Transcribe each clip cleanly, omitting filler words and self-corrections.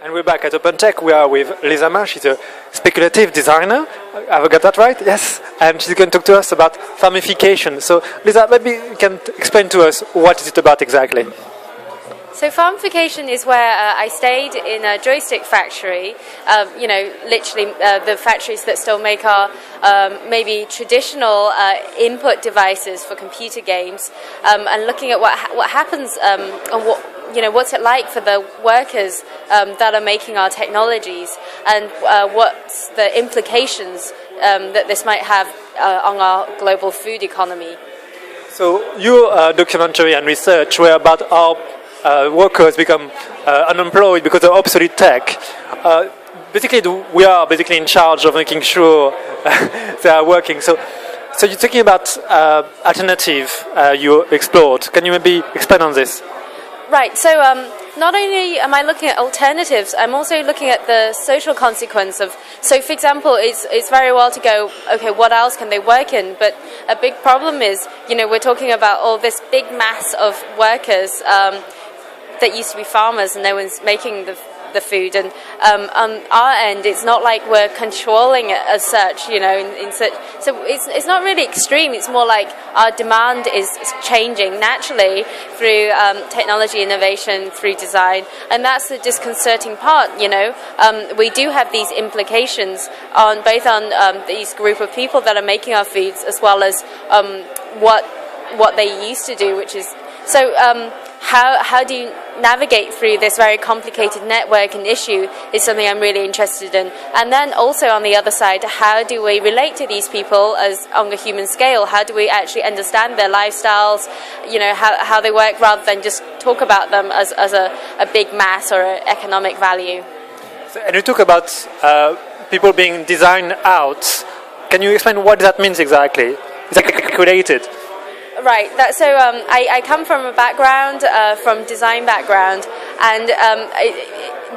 And we're back at OpenTech. We are with Lisa Ma. She's a speculative designer. Have I got that right? Yes. And she's going to talk to us about Farmification. So, Lisa, maybe you can explain to us what is it about exactly. So Farmification is where I stayed in a joystick factory, literally the factories that still make our maybe traditional input devices for computer games, and looking at what happens and what's it like for the workers that are making our technologies, and what's the implications that this might have on our global food economy. So your documentary and research were about how workers become unemployed because of obsolete tech. We are basically in charge of making sure they are working. So you're talking about alternative you explored. Can you maybe expand on this? Right. So not only am I looking at alternatives, I'm also looking at the social consequence of. So, for example, it's very well to go, okay, what else can they work in? But a big problem is, we're talking about all this big mass of workers that used to be farmers, and no one's making the food. And on our end, it's not like we're controlling it as such, so it's not really extreme. It's more like our demand is changing naturally through technology innovation, through design, and that's the disconcerting part. We do have these implications on these group of people that are making our foods, as well as what they used to do, which is so. How do you navigate through this very complicated network and issue is something I'm really interested in. And then also on the other side, how do we relate to these people as on a human scale? How do we actually understand their lifestyles, how they work, rather than just talk about them as a big mass or an economic value? And you talk about people being designed out. Can you explain what that means exactly? Is that created? Right. I come from a background, from design background, and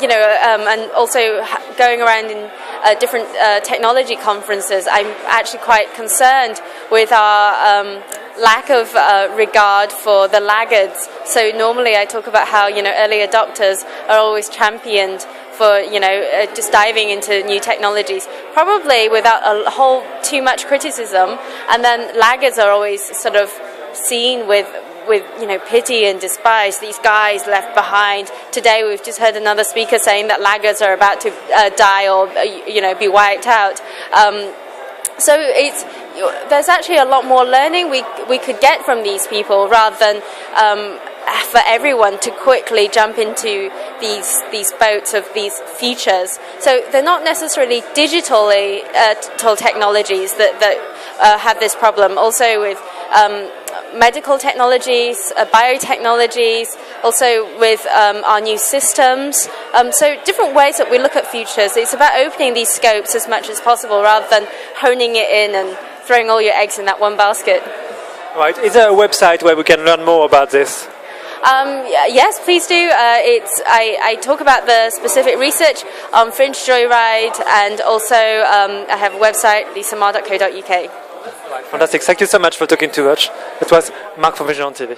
and also going around in different technology conferences. I'm actually quite concerned with our lack of regard for the laggards. So normally I talk about how early adopters are always championed for just diving into new technologies, probably without a whole too much criticism, and then laggards are always sort of seen with pity and despise. These guys left behind. Today we've just heard another speaker saying that laggards are about to die or be wiped out. So there's actually a lot more learning we could get from these people, rather than for everyone to quickly jump into these boats of these features. So they're not necessarily digitally technologies that have this problem. Also with medical technologies, biotechnologies, also with our new systems. So different ways that we look at futures. It's about opening these scopes as much as possible, rather than honing it in and throwing all your eggs in that one basket. Right. Is there a website where we can learn more about this? Yes, please do. I talk about the specific research on Fringejoyride, and also I have a website, lisama.co.uk. Fantastic. Thank you so much for talking to us. It was Mark from Fringe TV.